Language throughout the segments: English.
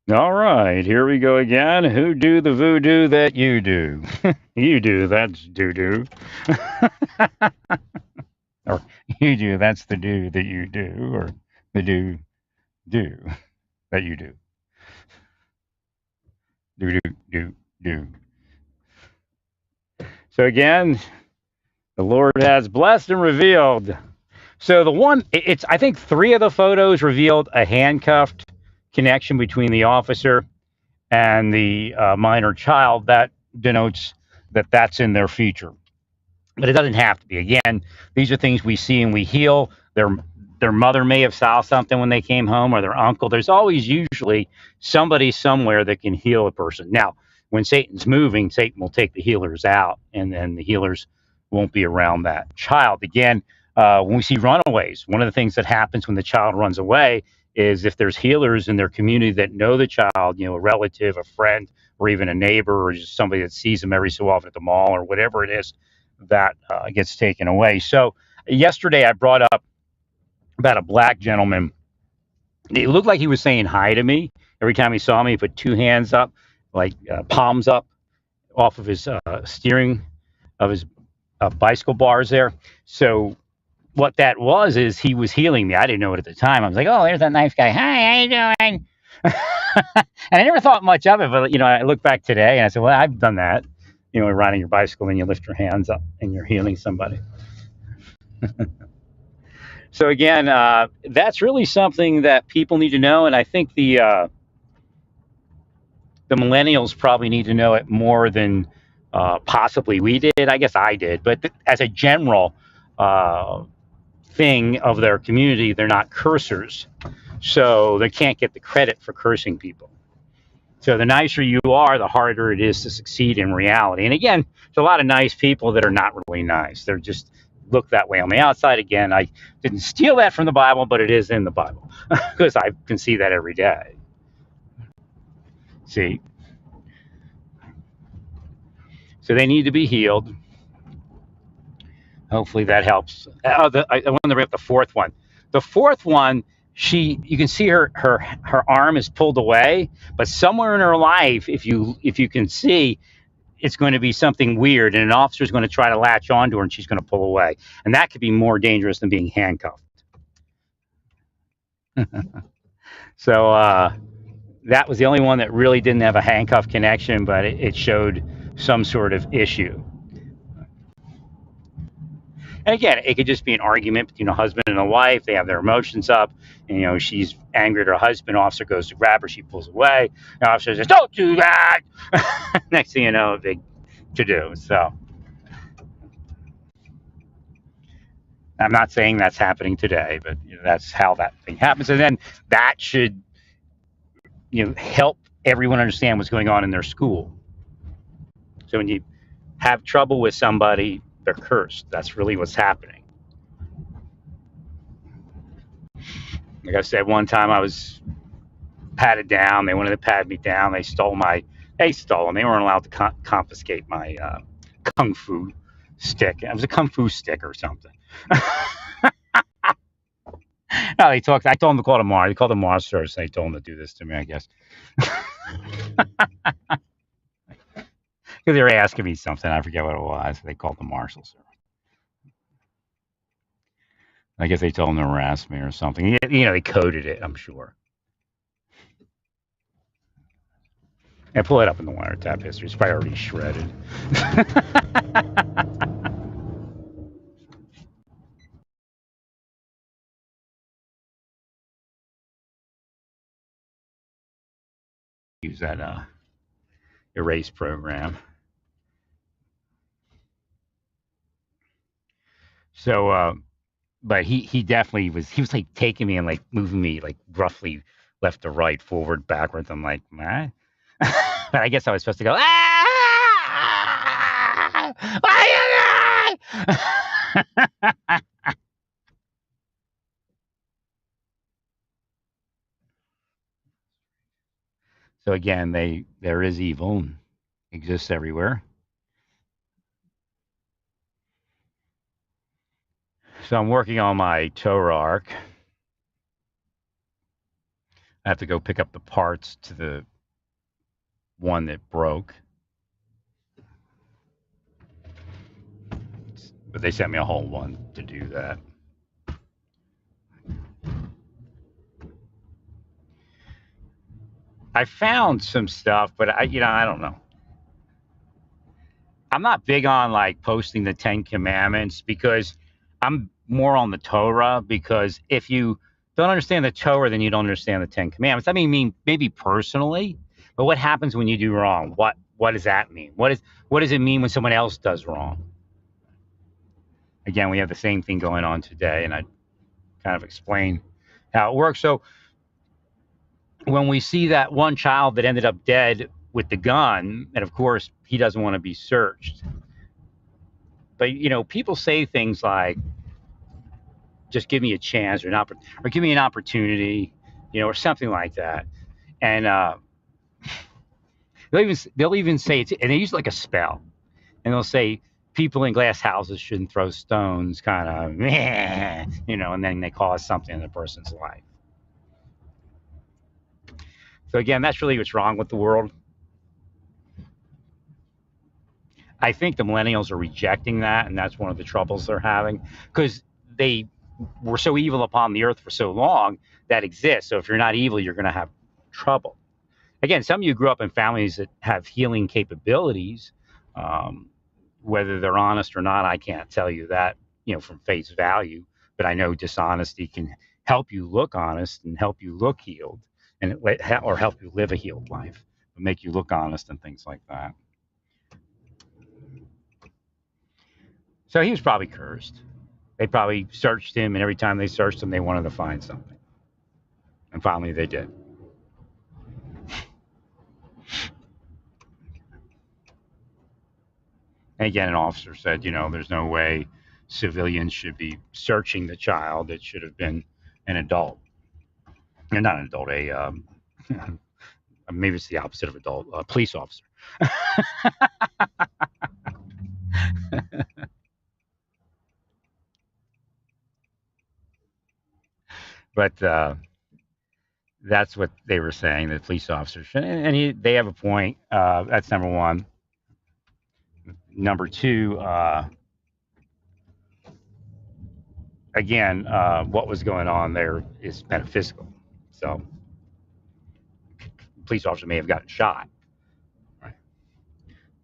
All right, here we go again. Who do the voodoo that you do? You do, that's doo doo. Or you do, that's the do that you do, or the do that you do. Do, do, do, do. So again, the Lord has blessed and revealed. So the one, it's, I think three of the photos revealed a handcuffed connection between the officer and the minor child. That denotes that that's in their feature. But it doesn't have to be. Again, these are things we see and we heal. Their mother may have saw something when they came home, or their uncle. There's always usually somebody somewhere that can heal a person. Now, when Satan's moving, Satan will take the healers out, and then the healers won't be around that child. Again, when we see runaways, one of the things that happens when the child runs away is if there's healers in their community that know the child, a relative, a friend, or even a neighbor, or just somebody that sees them every so often at the mall or whatever it is, that gets taken away. So yesterday I brought up about a black gentleman. It looked like he was saying hi to me. Every time he saw me, he put two hands up, like palms up off of his steering of his bicycle bars there. So what that was is he was healing me. I didn't know it at the time. I was like, oh, there's that nice guy. Hi, how you doing? And I never thought much of it, but I look back today and I said, well, I've done that. Riding your bicycle and you lift your hands up and you're healing somebody. So again, that's really something that people need to know, and I think the millennials probably need to know it more than possibly we did. I guess I did, but as a general uh, thing of their community, they're not cursers, so they can't get the credit for cursing people. So the nicer you are, the harder it is to succeed in reality. And again, there's a lot of nice people that are not really nice. They're just look that way on the outside. Again, I didn't steal that from the Bible, but it is in the Bible because I can see that every day. See, so they need to be healed. Hopefully that helps. I want to bring up the fourth one. The fourth one, you can see her arm is pulled away, but somewhere in her life, if you can see, it's going to be something weird, and an officer is going to try to latch onto her, and she's going to pull away, and that could be more dangerous than being handcuffed. So that was the only one that really didn't have a handcuff connection, but it showed some sort of issue. And again, it could just be an argument between a husband and a wife. They have their emotions up. And, she's angry at her husband. Officer goes to grab her. She pulls away. The officer says, "Don't do that." Next thing you know, a big to do. So I'm not saying that's happening today, but that's how that thing happens. And then that should, help everyone understand what's going on in their school. So when you have trouble with somebody, they're cursed. That's really what's happening. Like I said, one time I was patted down. They wanted to pat me down. They stole them. They weren't allowed to confiscate my kung fu stick. It was a kung fu stick or something. No, they talked. I told them to call tomorrow. They called the Mars They told them to do this to me, I guess. Because they were asking me something. I forget what it was. They called the marshal service. I guess they told them to harass me or something. They coded it, I'm sure. I pull it up in the wiretap history. It's probably already shredded. Use that erase program. So, but he definitely was. He was like taking me and like moving me like roughly left to right, forward, backwards. I'm like, man. But I guess I was supposed to go. So again, there is evil and exists everywhere. So I'm working on my Torah arc. I have to go pick up the parts to the one that broke. But they sent me a whole one to do that. I found some stuff, but I don't know. I'm not big on like posting the 10 commandments because I'm more on the Torah, because if you don't understand the Torah, then you don't understand the 10 commandments. I mean maybe personally, but what happens when you do wrong? What does that mean? What does it mean when someone else does wrong? Again, we have the same thing going on today, and I kind of explain how it works. So when we see that one child that ended up dead with the gun, and of course he doesn't want to be searched, but people say things like, just give me a chance, or give me an opportunity, or something like that. And they'll even say it, and they use like a spell, and they'll say people in glass houses shouldn't throw stones, kind of, and then they cause something in the person's life. So again, that's really what's wrong with the world. I think the millennials are rejecting that, and that's one of the troubles they're having, because they were so evil upon the earth for so long that exists. So if you're not evil, you're going to have trouble. Again, some of you grew up in families that have healing capabilities. Whether they're honest or not, I can't tell you that, from face value. But I know dishonesty can help you look honest and help you look healed, or help you live a healed life, but make you look honest and things like that. So he was probably cursed. They probably searched him, and every time they searched him, they wanted to find something. And finally, they did. And again, an officer said, there's no way civilians should be searching the child. It should have been an adult. And not an adult, maybe it's the opposite of adult, a police officer. But that's what they were saying, the police officers. And they have a point. That's number one. Number two, again, what was going on there is metaphysical. So, police officer may have gotten shot. Right?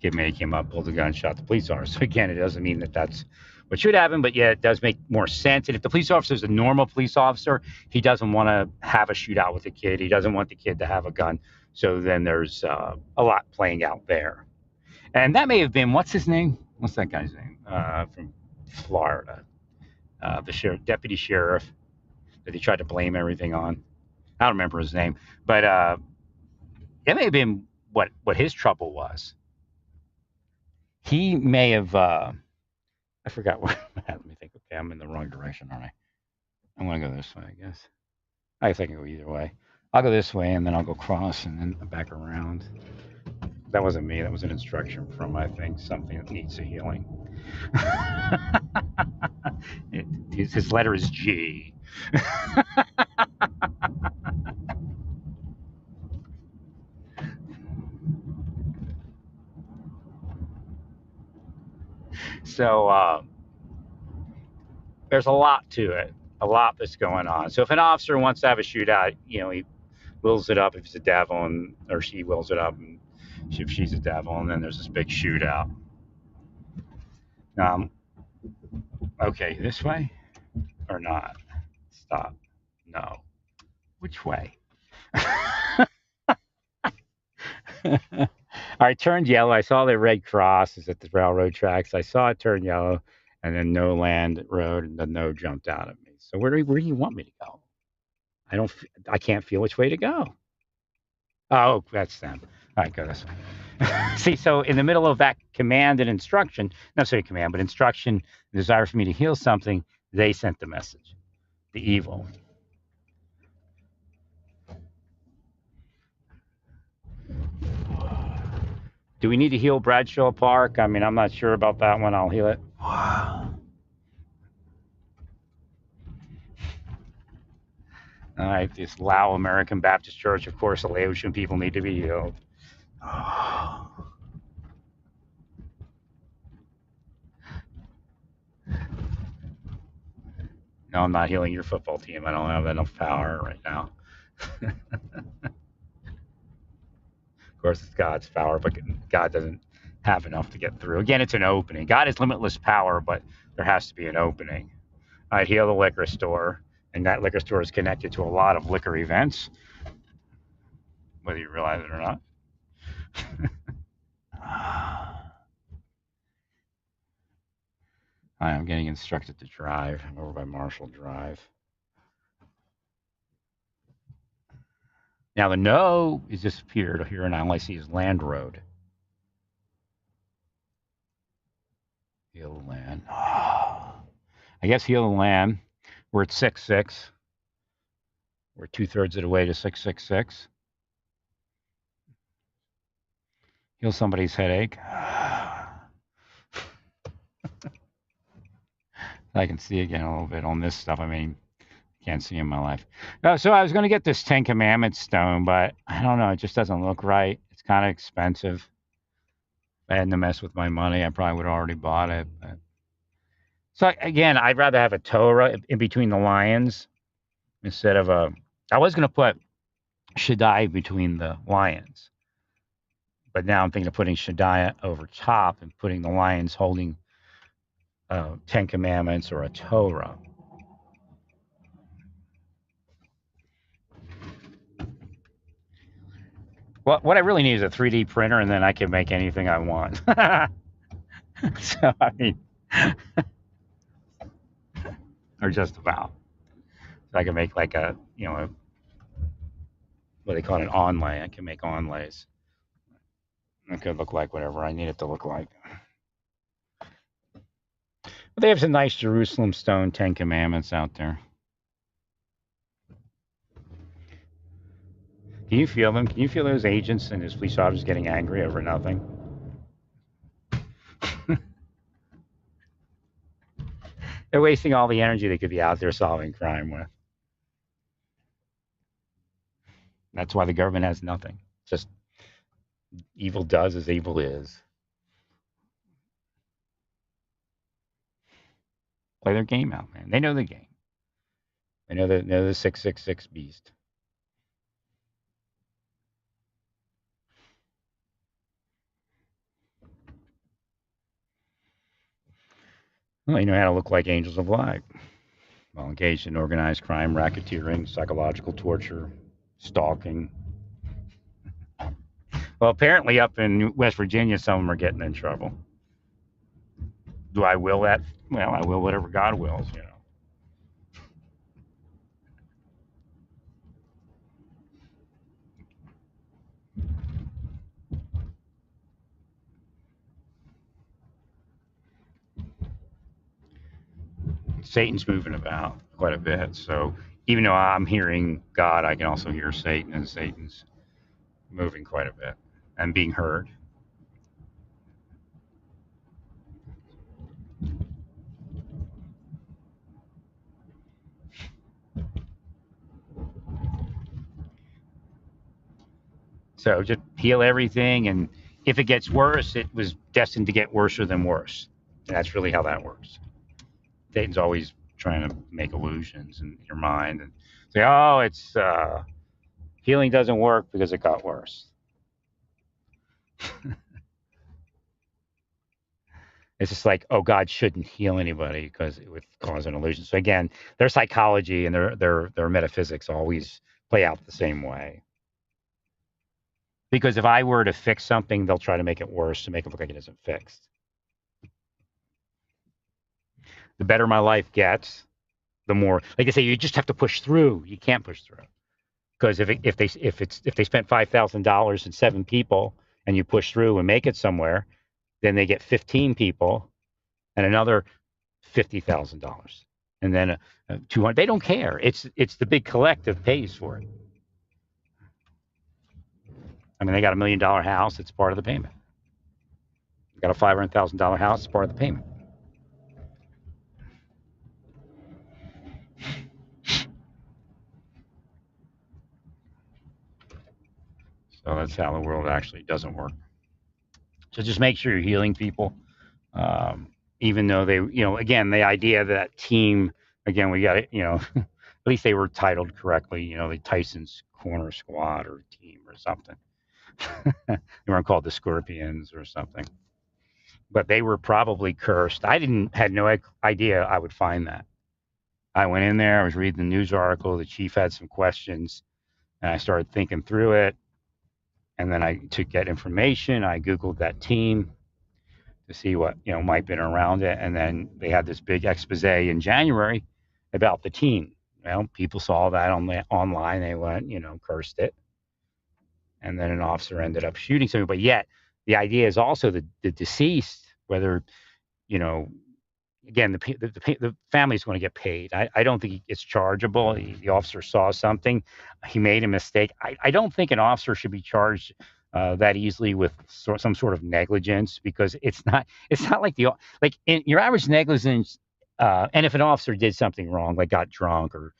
Kid may have came up, pulled a gun, shot the police officer. So again, it doesn't mean that that's what should happen, but yeah, it does make more sense. And if the police officer is a normal police officer, he doesn't want to have a shootout with the kid. He doesn't want the kid to have a gun. So then there's a lot playing out there. And that may have been, what's his name? What's that guy's name? From Florida. The deputy sheriff that he tried to blame everything on. I don't remember his name, but it may have been what his trouble was. He may have, I forgot what, let me think. Okay, I'm in the wrong direction, aren't I? I'm going to go this way, I guess. I guess I can go either way. I'll go this way, and then I'll go across, and then back around. That wasn't me. That was an instruction from, I think, something that needs a healing. His letter is G. So there's a lot to it, a lot that's going on. So if an officer wants to have a shootout, he wills it up if he's a devil, or she wills it up if she's a devil, and then there's this big shootout. Okay, this way or not? Stop. No. Which way? I turned yellow. I saw the red cross is at the railroad tracks. I saw it turn yellow, and then no land road, and the no jumped out at me. So where do you want me to go? I can't feel which way to go. Oh, that's them. All right, go this way. See, so in the middle of that command and instruction, not sorry, command, but instruction, desire for me to heal something, they sent the message, the evil. Do we need to heal Bradshaw Park? I mean, I'm not sure about that one. I'll heal it. All right, this Lao American Baptist Church, of course, the Laotian people need to be healed. No, I'm not healing your football team. I don't have enough power right now. Of course, it's God's power, but God doesn't have enough to get through. Again, it's an opening. God has limitless power, but there has to be an opening. I'd heal the liquor store, and that liquor store is connected to a lot of liquor events, whether you realize it or not. I am getting instructed to drive. I'm over by Marshall Drive. Now the no is disappeared here, and all I see is Land Road. Heal the land. I guess heal the land. We're at 6-6. We're 2/3 of the way to 666. Heal somebody's headache. I can see again a little bit on this stuff. I mean, can't see in my life. So I was going to get this 10 Commandments stone, but I don't know. It just doesn't look right. It's kind of expensive. If I hadn't to mess with my money, I probably would have already bought it. But... So again, I'd rather have a Torah in between the lions instead of a... I was going to put Shaddai between the lions. But now I'm thinking of putting Shaddai over top and putting the lions holding 10 Commandments or a Torah. What I really need is a 3D printer, and then I can make anything I want. So, I mean, or just about. So I can make like a, what they call it, an onlay. I can make onlays. It could look like whatever I need it to look like. But they have some nice Jerusalem stone 10 Commandments out there. Can you feel them? Can you feel those agents and his police officers getting angry over nothing? They're wasting all the energy they could be out there solving crime with. That's why the government has nothing. Just evil does as evil is. Play their game out, man. They know the game. They know the 666 beast. Well, they know how to look like angels of light. Well, engaged in organized crime, racketeering, psychological torture, stalking. Well, apparently up in West Virginia, some of them are getting in trouble. Do I will that? Well, I will whatever God wills, Satan's moving about quite a bit. So even though I'm hearing God, I can also hear Satan, and Satan's moving quite a bit and being heard. So just heal everything, and if it gets worse, it was destined to get worse than worse. And that's really how that works. Satan's always trying to make illusions in your mind and say, oh, it's healing doesn't work because it got worse. It's just like, oh, God shouldn't heal anybody because it would cause an illusion. So again, their psychology and their metaphysics always play out the same way. Because if I were to fix something, they'll try to make it worse to make it look like it isn't fixed. The better my life gets, the more, like I say, you just have to push through. You can't push through because if they spent $5,000 and 7 people and you push through and make it somewhere, then they get 15 people and another $50,000 and then 200. They don't care. It's the big collective pays for it. I mean, they got $1 million house. It's part of the payment. Got a $500,000 house as part of the payment. So that's how the world actually doesn't work. So just make sure you're healing people. Even though they, again, the idea that team, again, we got it, at least they were titled correctly, the Tyson's Corner Squad or team or something. They weren't called the Scorpions or something. But they were probably cursed. Had no idea I would find that. I went in there, I was reading the news article, the chief had some questions, and I started thinking through it. And then I took that information, I Googled that team to see what, might have been around it. And then they had this big expose in January about the team. Well, people saw that online, they went, cursed it. And then an officer ended up shooting somebody. But yet, the idea is also the deceased, whether, again, the family's going to get paid. I don't think it's chargeable. The officer saw something. He made a mistake. I don't think an officer should be charged that easily with some sort of negligence, because it's not like in your average negligence. And if an officer did something wrong, like got drunk or,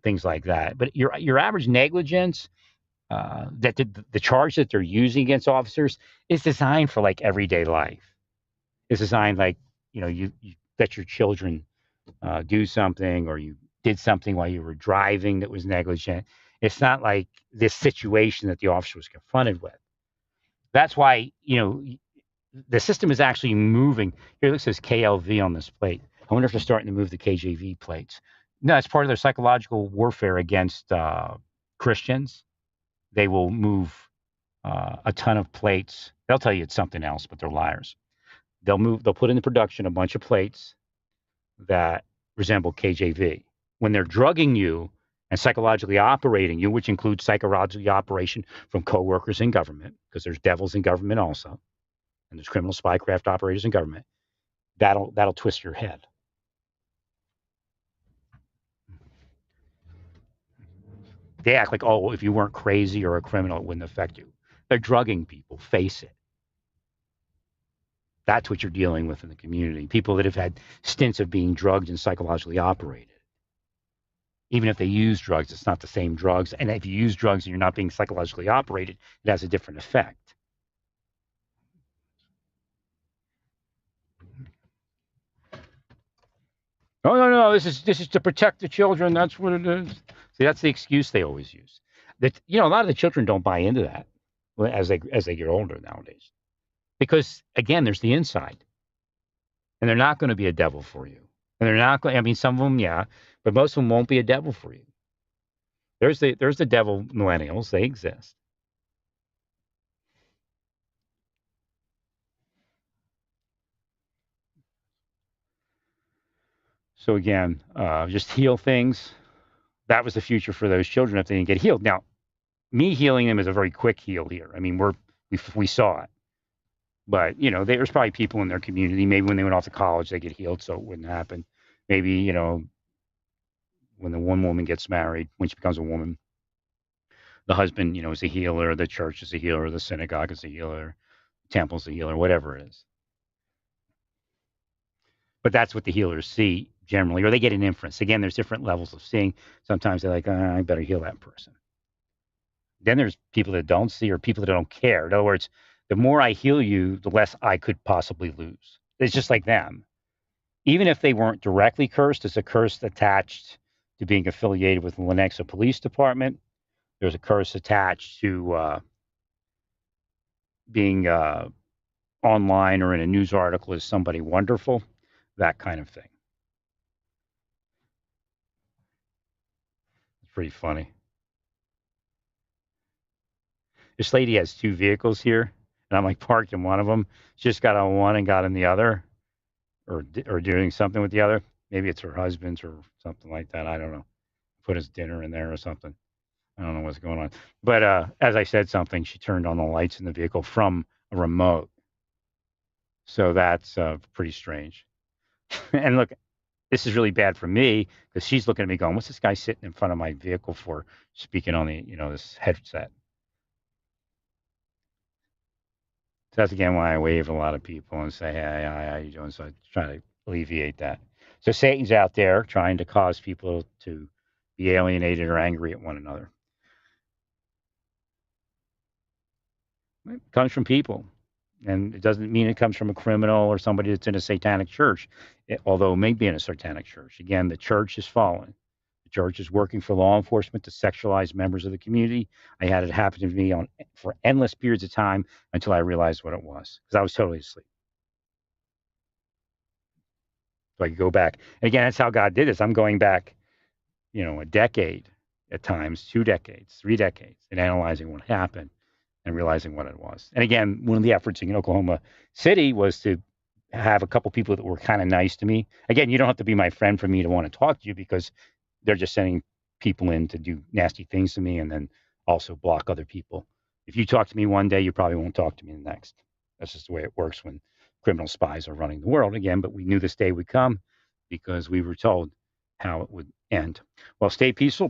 things like that, but your average negligence, that the charge that they're using against officers is designed for like everyday life. It's designed like, you let your children do something, or you did something while you were driving that was negligent. It's not like this situation that the officer was confronted with. That's why, the system is actually moving. Here, it says KLV on this plate. I wonder if they're starting to move the KJV plates. No, it's part of their psychological warfare against Christians. They will move a ton of plates. They'll tell you it's something else, but they're liars. They'll put into production a bunch of plates that resemble KJV. When they're drugging you and psychologically operating you, which includes psychological operation from coworkers in government, because there's devils in government also, and there's criminal spycraft operators in government, that'll twist your head. They act like, oh, if you weren't crazy or a criminal, it wouldn't affect you. They're drugging people. Face it. That's what you're dealing with in the community. People that have had stints of being drugged and psychologically operated. Even if they use drugs, it's not the same drugs. And if you use drugs and you're not being psychologically operated, it has a different effect. Oh, no, this is to protect the children. That's what it is. See, that's the excuse they always use. That, a lot of the children don't buy into that as they get older nowadays, because again, there's the inside, and they're not going to be a devil for you, and they're not going. I mean, some of them, yeah, but most of them won't be a devil for you. There's the devil millennials. They exist. So again, just heal things. That was the future for those children if they didn't get healed. Now, me healing them is a very quick heal here. I mean, we saw it, but there's probably people in their community. Maybe when they went off to college, they get healed, so it wouldn't happen. Maybe when the one woman gets married, when she becomes a woman, the husband, is a healer. The church is a healer. The synagogue is a healer. The temple's a healer. Whatever it is. But that's what the healers see generally, or they get an inference. Again, there's different levels of seeing. Sometimes they're like, I better heal that person. Then there's people that don't see, or people that don't care. In other words, the more I heal you, the less I could possibly lose. It's just like them. Even if they weren't directly cursed, it's a curse attached to being affiliated with the Lenexa Police Department. There's a curse attached to being online or in a news article as somebody wonderful, that kind of thing. It's pretty funny. This lady has two vehicles here, and I'm like parked in one of them. She just got on one and got in the other, or doing something with the other. Maybe it's her husband's or something like that. I don't know. Put his dinner in there or something. I don't know what's going on. But as I said something, she turned on the lights in the vehicle from a remote. So that's pretty strange. And look, this is really bad for me because she's looking at me going, what's this guy sitting in front of my vehicle for, speaking on the, this headset? So that's again why I wave at a lot of people and say, hey, how you doing? So I try to alleviate that. So Satan's out there trying to cause people to be alienated or angry at one another. It comes from people. And it doesn't mean it comes from a criminal or somebody that's in a satanic church, although it may be in a satanic church. Again, the church is fallen. The church is working for law enforcement to sexualize members of the community. I had it happen to me for endless periods of time until I realized what it was because I was totally asleep. So I could go back. And again, that's how God did this. I'm going back, a decade at times, 2 decades, 3 decades, and analyzing what happened and realizing what it was. And again, one of the efforts in Oklahoma City was to have a couple people that were kind of nice to me. Again, you don't have to be my friend for me to want to talk to you because they're just sending people in to do nasty things to me and then also block other people. If you talk to me one day, you probably won't talk to me the next. That's just the way it works when criminal spies are running the world again. But we knew this day would come because we were told how it would end. Well, stay peaceful.